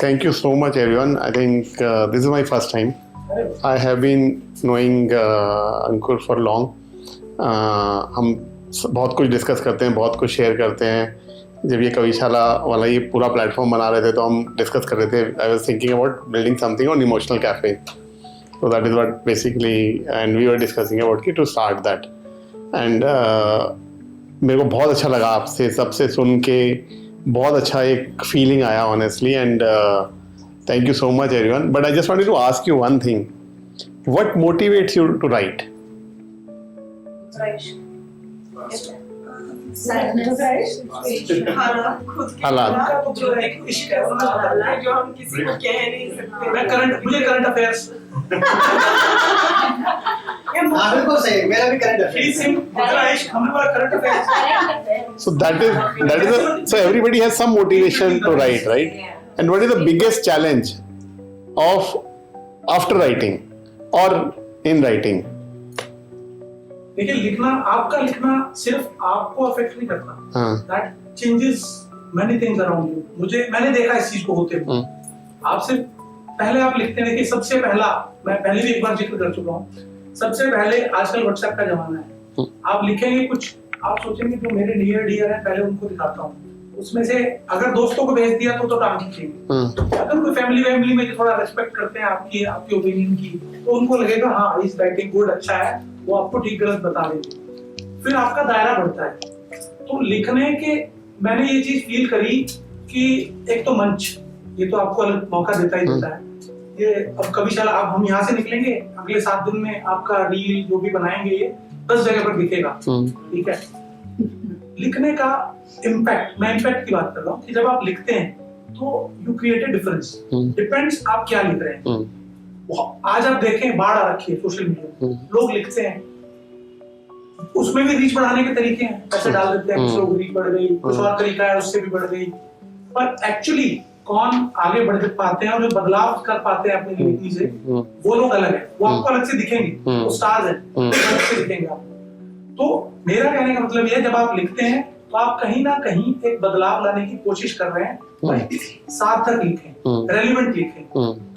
Thank you so much, everyone. I think this is my first time. I have been knowing Ankur for long. हम बहुत कुछ discuss करते हैं, बहुत कुछ शेयर करते हैं. जब ये कविशाला वाला ये पूरा प्लेटफॉर्म बना रहे थे तो हम डिस्कस कर रहे थे. I was thinking about building something on emotional cafe. So that is what basically, and we were discussing about कि to start that. And मेरे को बहुत अच्छा लगा आपसे सबसे सुन के, बहुत अच्छा एक फीलिंग आया honestly, and thank you so much everyone. But I just wanted to ask you one thing. What motivates you to write? हालात. जो हम किसी को कह नहीं सकते. मुझे करंट अफेयर्स बिल्कुल सही. मेरा भी current affairs. So that is so everybody has some motivation to write, right? And what is the biggest challenge of after writing or in writing? देखिए, लिखना, आपका लिखना सिर्फ आपको अफेक्ट नहीं करता. That changes many things around you. मैंने देखा इस चीज को होते हुए. आप सिर्फ पहले आप लिखते हैं. देखिए, सबसे पहला, मैं पहले भी एक बार जिक्र कर चुका हूँ, सबसे पहले आजकल व्हाट्सएप का जमाना है. आप लिखेंगे कुछ, आप सोचेंगे जो मेरे नियर डियर है पहले उनको दिखाता हूँ. उसमें से अगर दोस्तों को भेज दिया तो टांग खींचेंगे. अगर कोई फैमिली में थोड़ा रेस्पेक्ट करते हैं आपकी ओपिनियन की, तो उनको लगेगा हाँ इस राइटिंग गुड, अच्छा है, वो आपको ठीक गलत बता देंगे. फिर आपका दायरा बढ़ता है. तो लिखने के मैंने ये चीज फील करी कि एक तो मंच, ये तो आपको अलग मौका देता ही देता है. ये अब कविशाला, अब हम यहाँ से निकलेंगे, अगले 7 दिन में आपका रील जो भी बनाएंगे ये 10 जगह पर दिखेगा. ठीक है. लिखने का इम्पैक्ट, मैं इम्पैक्ट की बात कर रहा हूँ कि जब आप लिखते हैं तो you create a difference. Depends आप क्या लिख रहे हैं. आज आप देखें, बाढ़ आ रखी है सोशल मीडिया, लोग लिखते हैं, उसमें भी रीच बढ़ाने के तरीके हैं. पैसे डाल देते हैं, कुछ लोग रीच बढ़ गई, कुछ और तरीका है उससे भी बढ़ गई. पर एक्चुअली कौन आगे बढ़ पाते हैं और जो बदलाव कर पाते हैं अपनी लिखनी से, वो लोग अलग है. वो आपको अलग से दिखेंगे, वो स्टार्स हैं, अलग से दिखेंगे आपको. तो मेरा कहने का मतलब ये है, जब आप लिखते हैं तो आप कहीं ना कहीं एक बदलाव लाने की कोशिश कर रहे हैं. सार्थक लिखें, रेलेवेंट लिखें,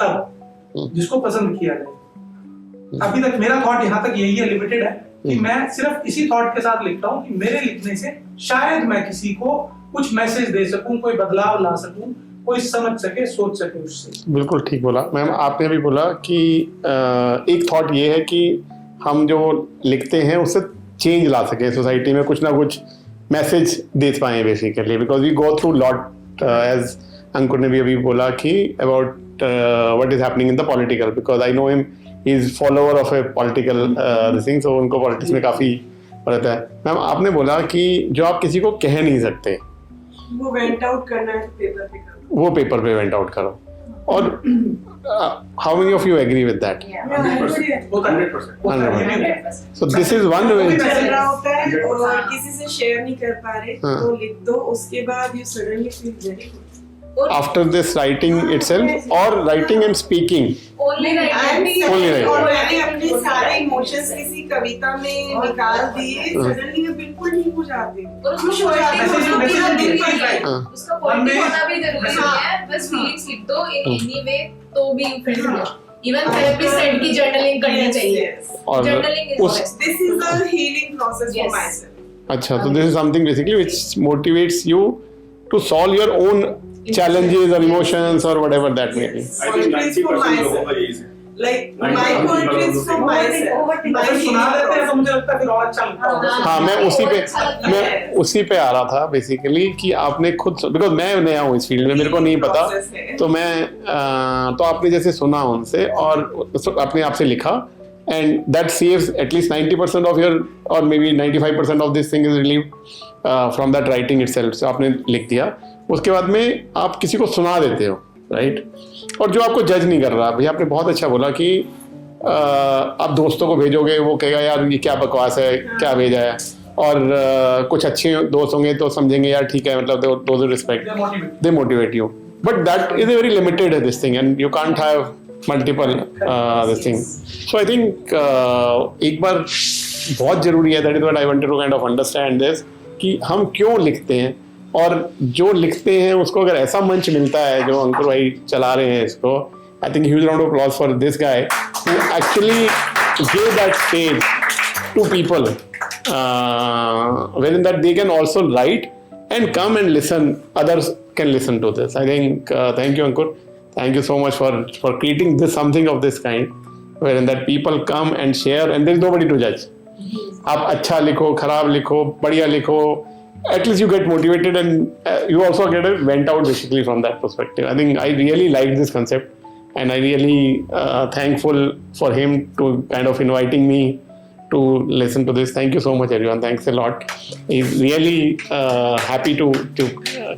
तब जिसको पसंद किया जाए. अभी तक मेरा थॉट यहाँ तक यही है, लिमिटेड है, कि मैं सिर्फ इसी थॉट के साथ लिखता हूँ कि मेरे लिखने से शायद मैं किसी को कुछ मैसेज दे सकूं, कोई बदलाव ला सकूं, कोई समझ सके, सोच सके उससे. बिल्कुल ठीक बोला मैम. आपने भी बोला कि एक थॉट ये है कि हम जो लिखते हैं उससे चेंज ला सके सोसाइटी में, कुछ ना कुछ मैसेज दे पाए basically, because we go through lot, as Ankur ने भी अभी बोला कि about what is happening in the political, because I know him, he is follower of a political thing, so उनको पॉलिटिक्स में काफ़ी रहता है. मैम, आपने बोला कि जो आप किसी को कह नहीं सकते, वो वेंट आउट करना है पेपर पे करो, वो पेपर पे वेंट आउट करो. और how many of you agree with that? 100%. So this is one way. चल रहा होता है और किसी से शेयर नहीं कर पा रहे, तो लिख दो. उसके बाद you suddenly feel very good After this writing itself or writing and speaking? Only writing. और मैंने अपने सारे इमोशंस किसी कविता में निकाल दिए. सडनली मैं बिल्कुल ठीक हो जाती हूँ. और उसको उसका पॉइंट होना भी जरूरी नहीं है. बस फीलिंग्स लिख दो in any way, तो भी फिर इवन थेरेपिस्ट सेड की जर्नलिंग करनी चाहिए. Journaling is this is a healing process for my self. अच्छा, तो this is something basically which motivates you to solve your own challenges or emotions or whatever that may be. I think 90% होगा यही से. Like my poetry is for myself. सुना देते हैं तो मुझे लगता है फिर और अच्छा लगता है. हाँ, मैं उसी पे आ रहा था बेसिकली कि आपने खुद, बिकॉज मैं नया हूँ इस फील्ड में, मेरे को नहीं पता, तो मैं तो आपने जैसे सुना उनसे और अपने आप से लिखा, and that saves at least 90% of your, or maybe 95% of this thing is relieved from that writing itself. So आपने लिख दिया, उसके बाद में आप किसी को सुना देते हो, राइट? और जो आपको जज नहीं कर रहा. भैया आपने बहुत अच्छा बोला कि आप दोस्तों को भेजोगे, वो कहेगा यार ये क्या बकवास है, क्या भेजा है, और कुछ अच्छे दोस्त होंगे तो समझेंगे यार ठीक है, मतलब those respect, they motivate you. But that is a very limited this thing, and you can't have multiple this thing. So I think एक बार बहुत जरूरी है, that is what I wanted to kind of understand this, कि हम क्यों लिखते हैं. और जो लिखते हैं उसको अगर ऐसा मंच मिलता है जो अंकुर भाई चला रहे हैं इसको, I think huge round of applause for this guy who actually give that stage to people wherein that they can also write and come and listen, others can listen to this. I think thank you Ankur, thank you so much for creating this something of this kind wherein that people come and share and there is nobody to judge. आप अच्छा लिखो, खराब लिखो, बढ़िया लिखो, at least you get motivated and you also get a vent out basically from that perspective. I think I really like this concept and I really thankful for him to kind of inviting me to listen to this. Thank you so much everyone, thanks a lot. He's really happy to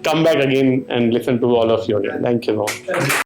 come back again and listen to all of you again. Thank you so much.